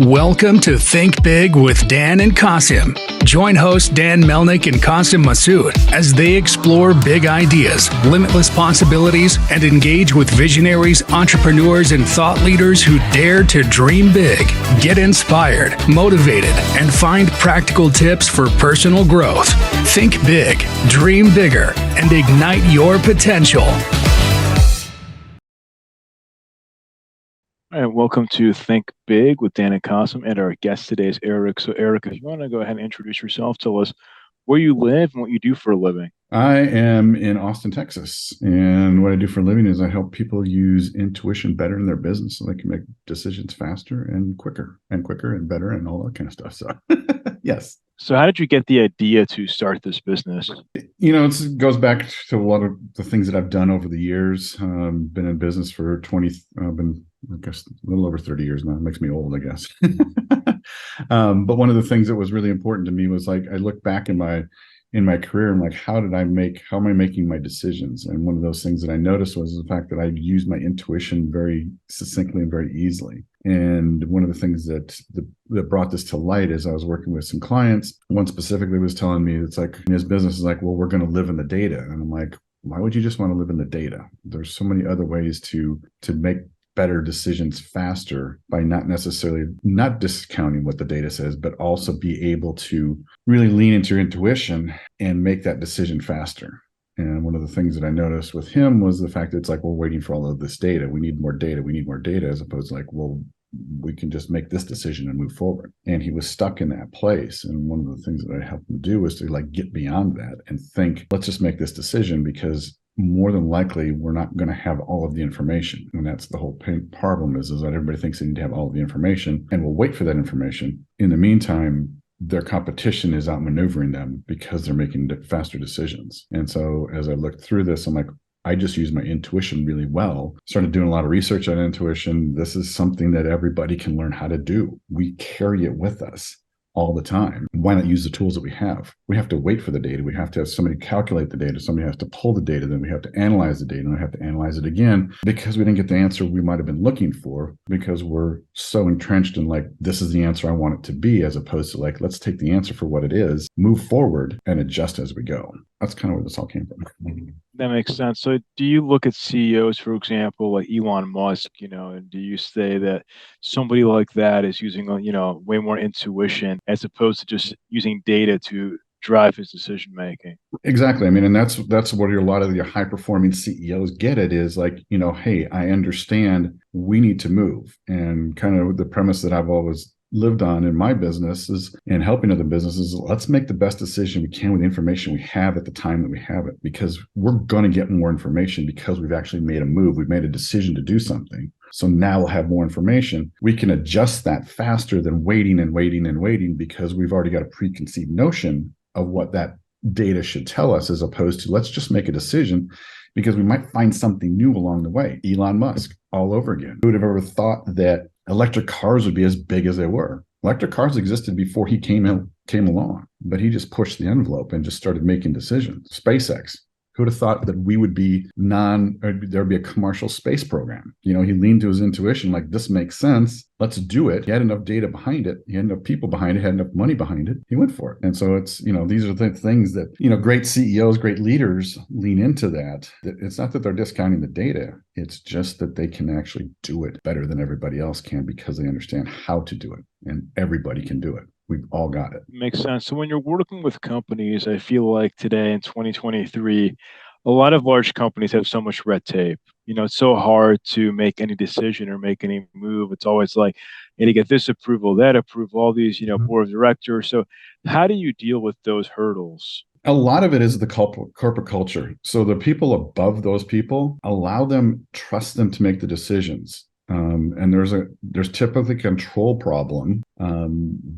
Welcome to Think Big with Dan and Qasim. Join hosts Dan Melnick and Qasim Masood as they explore big ideas, limitless possibilities, and engage with visionaries, entrepreneurs, and thought leaders who dare to dream big, get inspired, motivated, and find practical tips for personal growth. Think big, dream bigger, and ignite your potential. All right, welcome to Think Big with Dan and Qasim, and our guest today is Eric. So, Eric, if you want to go ahead and introduce yourself, tell us where you live and what you do for a living. I am in Austin, Texas, and what I do for a living is I help people use intuition better in their business so they can make decisions faster and quicker and better and all that kind of stuff. So, yes. So, how did you get the idea to start this business? You know, it goes back to a lot of the things that I've done over the years. Been in business for I guess a little over 30 years now. It makes me old, I guess. But one of the things that was really important to me was like, I look back in my career and like, how am I making my decisions? And one of those things that I noticed was the fact that I used my intuition very succinctly and very easily. And one of the things that brought this to light is I was working with some clients. One specifically was telling me, it's like, his business is like, well, we're going to live in the data. And I'm like, why would you just want to live in the data? There's so many other ways to make better decisions faster by not discounting what the data says, but also be able to really lean into your intuition and make that decision faster. And one of the things that I noticed with him was the fact that it's like, we're waiting for all of this data. We need more data, as opposed to like, well, we can just make this decision and move forward. And he was stuck in that place. And one of the things that I helped him do was to like get beyond that and think, let's just make this decision, because more than likely, we're not going to have all of the information. And that's the whole problem is that everybody thinks they need to have all of the information and will wait for that information. In the meantime, their competition is outmaneuvering them because they're making faster decisions. And so as I looked through this, I'm like, I just use my intuition really well. Started doing a lot of research on intuition. This is something that everybody can learn how to do. We carry it with us all the time. Why not use the tools that we have? We have to wait for the data. We have to have somebody calculate the data. Somebody has to pull the data. Then we have to analyze the data, and we have to analyze it again because we didn't get the answer we might have been looking for, because we're so entrenched in like, this is the answer I want it to be, as opposed to like, let's take the answer for what it is, move forward, and adjust as we go. That's kind of where this all came from. That makes sense. So do you look at CEOs, for example, like Elon Musk, and do you say that somebody like that is using, way more intuition as opposed to just using data to drive his decision making? Exactly. I mean, and that's what a lot of your high performing CEOs get it is like, hey, I understand we need to move. And kind of the premise that I've always lived on in my business is, and helping other businesses, let's make the best decision we can with the information we have at the time that we have it, because we're going to get more information because we've actually made a move. We've made a decision to do something. So now we'll have more information. We can adjust that faster than waiting because we've already got a preconceived notion of what that data should tell us, as opposed to let's just make a decision because we might find something new along the way. Elon Musk all over again. Who would have ever thought that electric cars would be as big as they were? Electric cars existed before he came along, but he just pushed the envelope and just started making decisions. SpaceX. Who would have thought that we would be there'd be a commercial space program? He leaned to his intuition, like, this makes sense. Let's do it. He had enough data behind it. He had enough people behind it, had enough money behind it. He went for it. And so it's, these are the things that, great CEOs, great leaders lean into that. It's not that they're discounting the data. It's just that they can actually do it better than everybody else can because they understand how to do it, and everybody can do it. We've all got it. Makes sense. So when you're working with companies, I feel like today in 2023, a lot of large companies have so much red tape. It's so hard to make any decision or make any move. It's always like, to get this approval, that approval, all these, board of directors. So how do you deal with those hurdles? A lot of it is the corporate culture. So the people above those people, trust them to make the decisions. And there's typically a control problem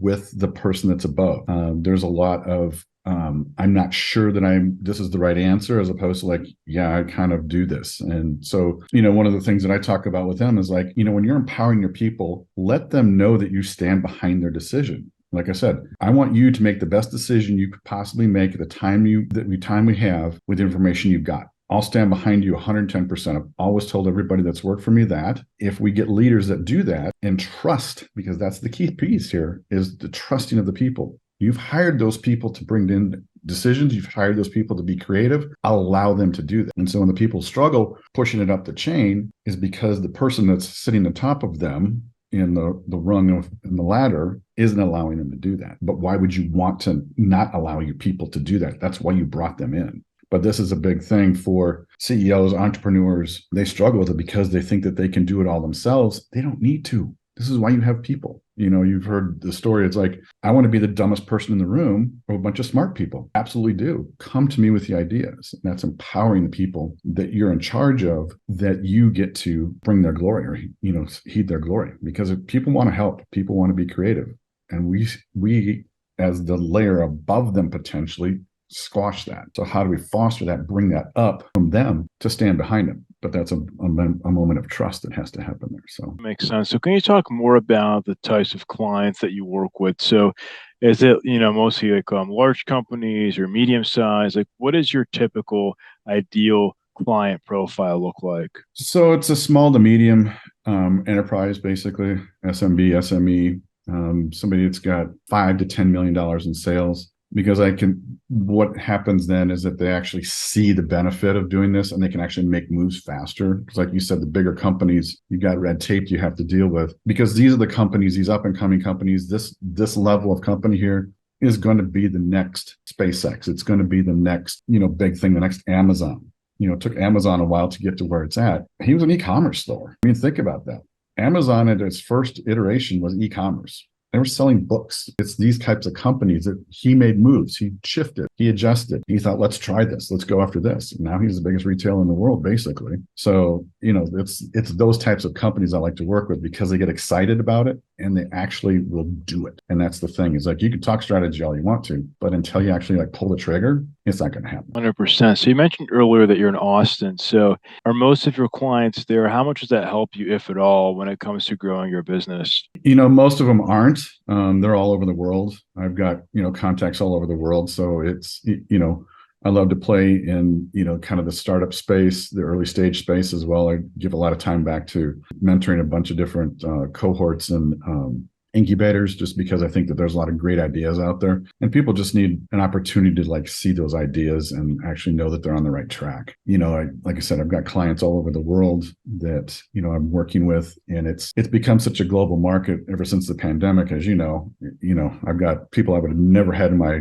with the person that's above. There's a lot of I'm not sure that this is the right answer, as opposed to like, yeah, I kind of do this. And so, one of the things that I talk about with them is like, when you're empowering your people, let them know that you stand behind their decision. Like I said, I want you to make the best decision you could possibly make at the time we have with the information you've got. I'll stand behind you 110%. I've always told everybody that's worked for me that if we get leaders that do that and trust, because that's the key piece here, is the trusting of the people. You've hired those people to bring in decisions. You've hired those people to be creative. I'll allow them to do that. And so when the people struggle pushing it up the chain is because the person that's sitting on top of them in the rung in the ladder isn't allowing them to do that. But why would you want to not allow your people to do that? That's why you brought them in. But this is a big thing for CEOs, entrepreneurs. They struggle with it because they think that they can do it all themselves. They don't need to. This is why you have people. You've heard the story. It's like, I want to be the dumbest person in the room or a bunch of smart people. Absolutely do. Come to me with the ideas. And that's empowering the people that you're in charge of, that you get to bring their glory or, heed their glory. Because if people want to help, people want to be creative. And we as the layer above them potentially squash that. So how do we foster that, bring that up from them to stand behind them? But that's a moment of trust that has to happen there. So Makes sense. So can you talk more about the types of clients that you work with? So is it, mostly like large companies or medium size? Like, what is your typical ideal client profile look like? So it's a small to medium enterprise, basically, SMB, SME, somebody that's got $5 to $10 million in sales. Because what happens then is that they actually see the benefit of doing this and they can actually make moves faster. Because like you said, the bigger companies, you got red tape you have to deal with, because these are the companies, these up and coming companies, this level of company here is going to be the next SpaceX. It's going to be the next, big thing, the next Amazon. It took Amazon a while to get to where it's at. He was an e-commerce store. I mean, think about that. Amazon at its first iteration was e-commerce. They were selling books. It's these types of companies that he made moves. He shifted. He adjusted. He thought, let's try this. Let's go after this. And now he's the biggest retailer in the world, basically. So, it's those types of companies I like to work with because they get excited about it and they actually will do it. And that's the thing. Is like, you can talk strategy all you want to, but until you actually pull the trigger, it's not going to happen. 100%. So you mentioned earlier that you're in Austin. So are most of your clients there? How much does that help you, if at all, when it comes to growing your business? Most of them aren't. They're all over the world. I've got, contacts all over the world. So it's, I love to play in, kind of the startup space, the early stage space as well. I give a lot of time back to mentoring a bunch of different cohorts and incubators, just because I think that there's a lot of great ideas out there and people just need an opportunity to see those ideas and actually know that they're on the right track. Like I said, I've got clients all over the world that, I'm working with, and it's become such a global market ever since the pandemic. As I've got people I would have never had in my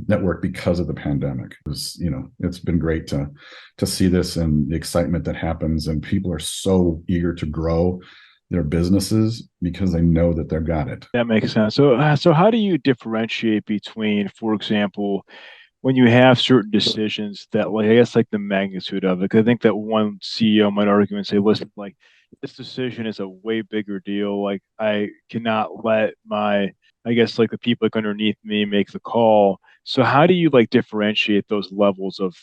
network because of the pandemic. It's been great to see this and the excitement that happens, and people are so eager to grow their businesses because they know that they've got it. That makes sense. So how do you differentiate between, for example, when you have certain decisions that, the magnitude of it? 'Cause I think that one CEO might argue and say, listen, this decision is a way bigger deal. I cannot let the people underneath me make the call. So how do you differentiate those levels of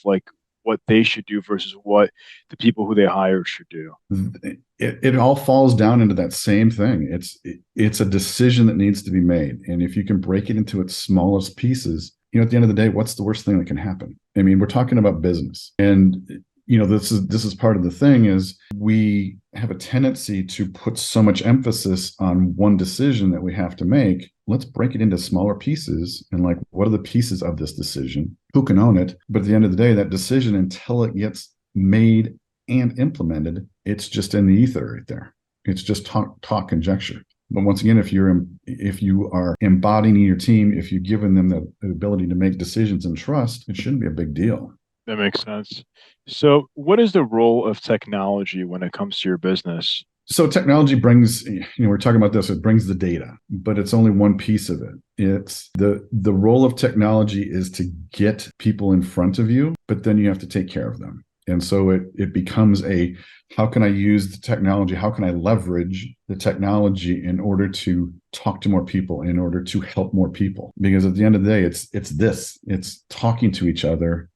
what they should do versus what the people who they hire should do? It all falls down into that same thing. It's a decision that needs to be made. And if you can break it into its smallest pieces, at the end of the day, what's the worst thing that can happen? I mean, we're talking about business. And this is part of the thing is we have a tendency to put so much emphasis on one decision that we have to make. Let's break it into smaller pieces and what are the pieces of this decision? Who can own it? But at the end of the day, that decision, until it gets made and implemented, it's just in the ether right there. It's just talk conjecture. But once again, if you are embodying your team, if you've given them the ability to make decisions and trust, it shouldn't be a big deal. That makes sense. So what is the role of technology when it comes to your business? So technology brings, we're talking about this, it brings the data, but it's only one piece of it. It's the role of technology is to get people in front of you, but then you have to take care of them. And so it becomes how can I use the technology? How can I leverage the technology in order to talk to more people, in order to help more people? Because at the end of the day, it's talking to each other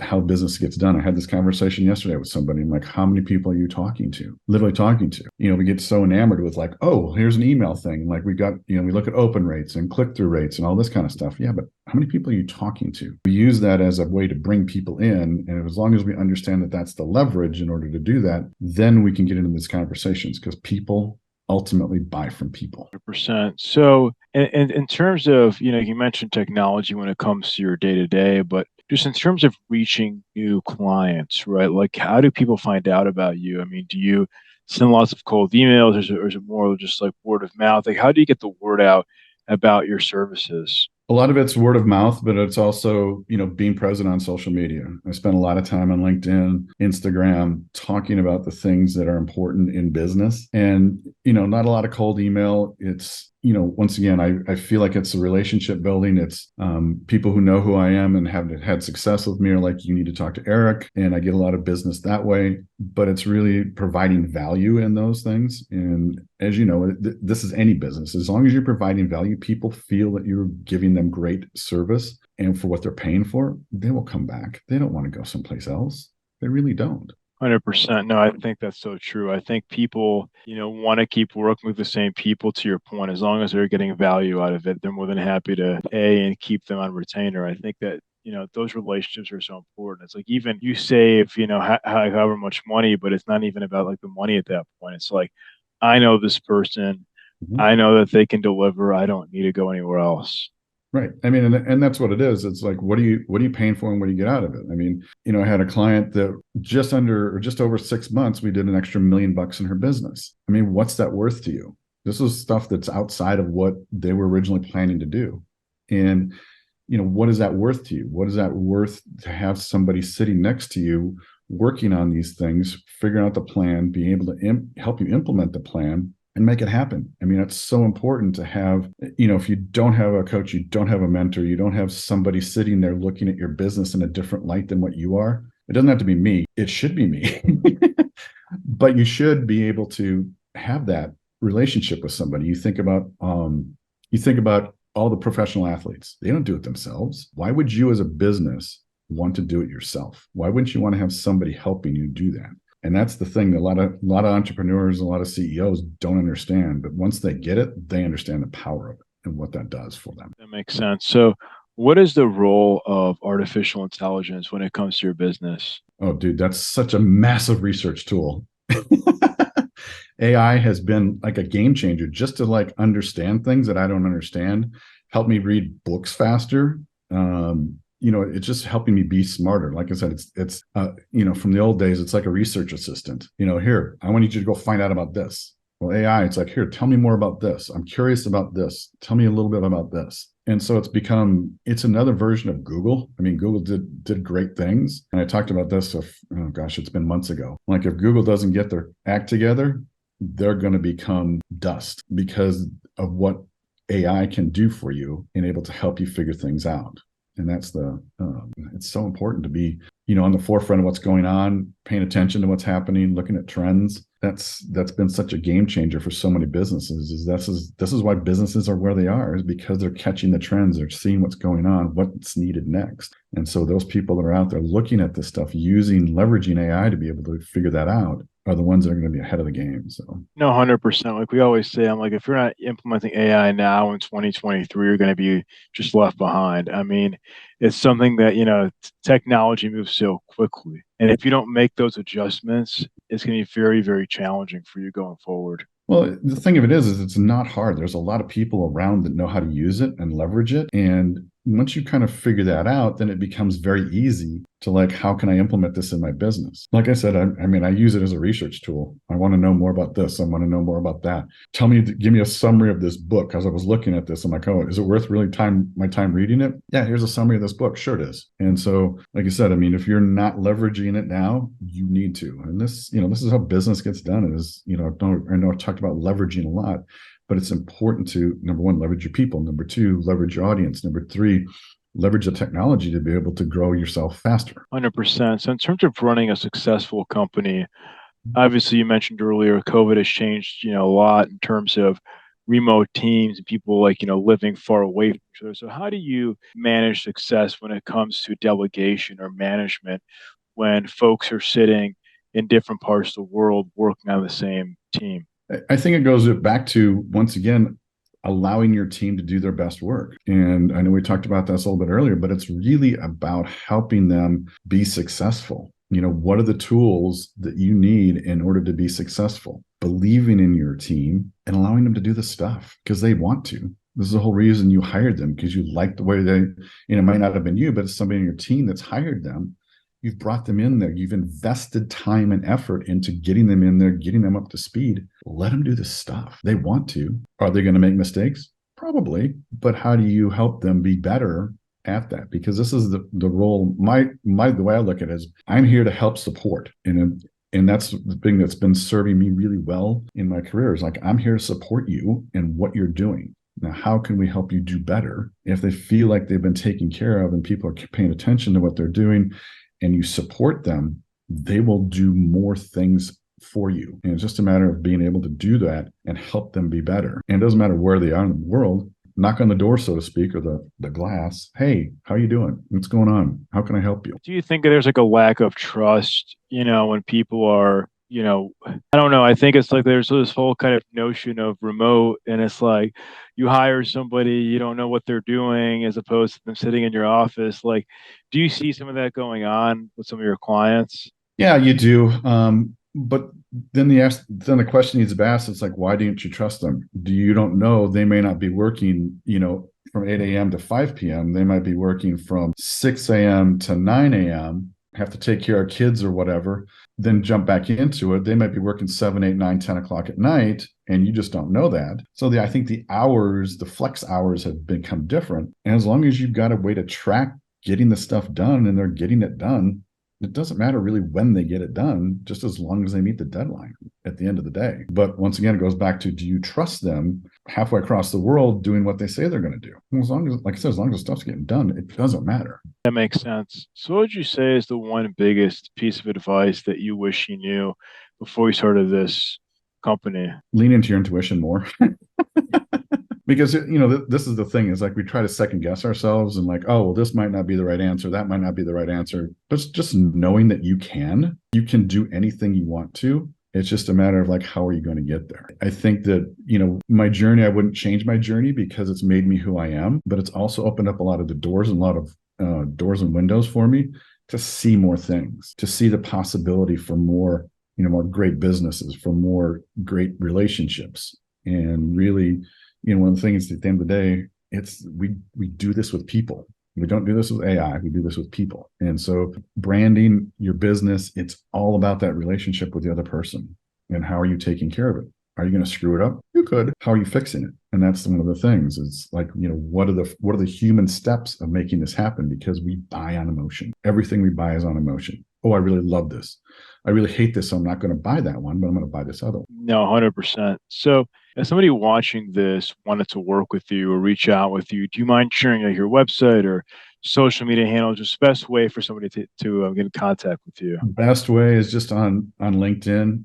how business gets done. I had this conversation yesterday with somebody. I'm like, how many people are you talking to? Literally talking to. We get so enamored with like, oh, here's an email thing. Like we look at open rates and click-through rates and all this kind of stuff. Yeah, but how many people are you talking to? We use that as a way to bring people in. And as long as we understand that that's the leverage in order to do that, then we can get into these conversations, because people ultimately buy from people. 100%. So in terms of, you mentioned technology when it comes to your day-to-day, but just in terms of reaching new clients, right? Like, how do people find out about you? I mean, do you send lots of cold emails, or is it more just like word of mouth? Like, how do you get the word out about your services? A lot of it's word of mouth, but it's also, being present on social media. I spend a lot of time on LinkedIn, Instagram, talking about the things that are important in business. And, not a lot of cold email. It's, once again, I feel like it's a relationship building. It's people who know who I am and have had success with me are like, you need to talk to Eric. And I get a lot of business that way. But it's really providing value in those things. And as you know, this is any business. As long as you're providing value, people feel that you're giving them great service and for what they're paying for, they will come back. They don't want to go someplace else. They really don't. 100%. No, I think that's so true. I think people, want to keep working with the same people, to your point. As long as they're getting value out of it, they're more than happy to pay and keep them on retainer. I think that, those relationships are so important. It's like, even you save, however much money, but it's not even about like the money at that point. It's like, I know this person. Mhm. I know that they can deliver. I don't need to go anywhere else. Right. I mean, and that's what it is. It's like, what are you paying for and what do you get out of it? I mean, I had a client that just over 6 months, we did an extra $1 million in her business. I mean, what's that worth to you? This is stuff that's outside of what they were originally planning to do. And, what is that worth to you? What is that worth to have somebody sitting next to you working on these things, figuring out the plan, being able to help you implement the plan and make it happen? I mean, it's so important to have, if you don't have a coach, you don't have a mentor, you don't have somebody sitting there looking at your business in a different light than what you are. It doesn't have to be me. It should be me. But you should be able to have that relationship with somebody. You think about all the professional athletes. They don't do it themselves. Why would you as a business want to do it yourself? Why wouldn't you want to have somebody helping you do that? And that's the thing that a lot of entrepreneurs, a lot of CEOs don't understand. But once they get it, they understand the power of it and what that does for them. That makes sense. So, what is the role of artificial intelligence when it comes to your business? Oh, dude, that's such a massive research tool. AI has been like a game changer just to like understand things that I don't understand, help me read books faster. It's just helping me be smarter. Like I said, it's from the old days, it's like a research assistant. Here, I want you to go find out about this. Well, AI, it's like, here, tell me more about this. I'm curious about this. Tell me a little bit about this. And so it's another version of Google. I mean, Google did great things. And I talked about this, it's been months ago. Like, if Google doesn't get their act together, they're going to become dust because of what AI can do for you and able to help you figure things out. And that's it's so important to be, on the forefront of what's going on, paying attention to what's happening, looking at trends. That's been such a game changer for so many businesses. This is why businesses are where they are, is because they're catching the trends, they're seeing what's going on, what's needed next. And so those people that are out there looking at this stuff, leveraging AI to be able to figure that out, are the ones that are going to be ahead of the game. So no, 100%. Like we always say, I'm like, if you're not implementing AI now in 2023, you're going to be just left behind. I mean, it's something that, technology moves so quickly. And if you don't make those adjustments, it's going to be very, very challenging for you going forward. Well, the thing of it is it's not hard. There's a lot of people around that know how to use it and leverage it. And once you kind of figure that out, then it becomes very easy to like, how can I implement this in my business? Like I said, I use it as a research tool. I want to know more about this. I want to know more about that. Give me a summary of this book. As I was looking at this, I'm like, oh, is it worth really my time reading it? Yeah, here's a summary of this book. Sure it is. And so, like I said, if you're not leveraging it now, you need to. And this is how business gets done. Is, I know I talked about leveraging a lot, but it's important to, number one, leverage your people. Number two, leverage your audience. Number three, leverage the technology to be able to grow yourself faster. 100%. So in terms of running a successful company, obviously you mentioned earlier, COVID has changed, a lot in terms of remote teams and people like, living far away from each other. So how do you manage success when it comes to delegation or management when folks are sitting in different parts of the world working on the same team? I think it goes back to, once again, allowing your team to do their best work. And I know we talked about this a little bit earlier, but it's really about helping them be successful. What are the tools that you need in order to be successful? Believing in your team and allowing them to do the stuff because they want to. This is the whole reason you hired them, because you like the way they, it might not have been you, but it's somebody in your team that's hired them. You've brought them in there. You've invested time and effort into getting them in there, getting them up to speed. Let them do the stuff. They want to. Are they going to make mistakes? Probably. But how do you help them be better at that? Because this is the role. The way I look at it is, I'm here to help support. And that's the thing that's been serving me really well in my career, is like, I'm here to support you in what you're doing. Now, how can we help you do better? If they feel like they've been taken care of and people are paying attention to what they're doing, and you support them, they will do more things for you. And it's just a matter of being able to do that and help them be better. And it doesn't matter where they are in the world. Knock on the door, so to speak, or the glass. Hey, how you doing? What's going on? How can I help you? Do you think there's like a lack of trust, when people are, I don't know. I think it's like there's this whole kind of notion of remote, and it's like you hire somebody, you don't know what they're doing, as opposed to them sitting in your office. Like, do you see some of that going on with some of your clients? Yeah, you do. But then the question needs to be asked. It's like, why didn't you trust them? You don't know. They may not be working, from 8 a.m. to 5 p.m. They might be working from 6 a.m. to 9 a.m., have to take care of kids or whatever, then jump back into it. They might be working 7, 8, 9, 10 o'clock at night, and you just don't know that. So I think the flex hours have become different. And as long as you've got a way to track getting the stuff done and they're getting it done, it doesn't matter really when they get it done, just as long as they meet the deadline at the end of the day. But once again, it goes back to, do you trust them halfway across the world doing what they say they're going to do? And as long as, like I said, as long as the stuff's getting done, it doesn't matter. That makes sense. So what would you say is the one biggest piece of advice that you wish you knew before you started this company? Lean into your intuition more. Because, this is the thing, is like we try to second guess ourselves and like, oh, well, this might not be the right answer. That might not be the right answer. But just knowing that you can do anything you want to. It's just a matter of like, how are you going to get there? I think that, my journey, I wouldn't change my journey because it's made me who I am, but it's also opened up a lot of the doors and a lot of doors and windows for me to see more things, to see the possibility for more, more great businesses, for more great relationships. And really, one of the things at the end of the day, it's we do this with people. We don't do this with AI. We do this with people. And so branding your business, it's all about that relationship with the other person. And how are you taking care of it? Are you going to screw it up? You could. How are you fixing it? And that's one of the things. It's like, what are the human steps of making this happen? Because we buy on emotion. Everything we buy is on emotion. Oh, I really love this. I really hate this, so I'm not going to buy that one, but I'm going to buy this other one. No, 100%. So if somebody watching this wanted to work with you or reach out with you, do you mind sharing your website or social media handle? Just the best way for somebody to get in contact with you. Best way is just on LinkedIn.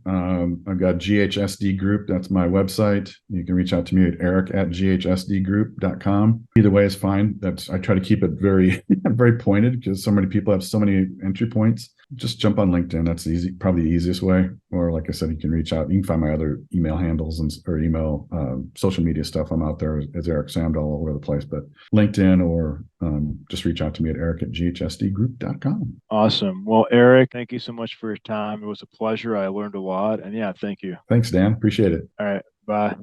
I've got GHSD Group. That's my website. You can reach out to me at eric@ghsdgroup.com. Either way is fine. I try to keep it very, very pointed because so many people have so many entry points. Just jump on LinkedIn. That's easy, probably the easiest way. Or like I said, you can reach out. You can find my other email handles or email social media stuff. I'm out there as Eric Samdahl all over the place. But LinkedIn or just reach out to me at eric@ghsdgroup.com. Awesome. Well, Eric, thank you so much for your time. It was a pleasure. I learned a lot. And yeah, thank you. Thanks, Dan. Appreciate it. All right. Bye.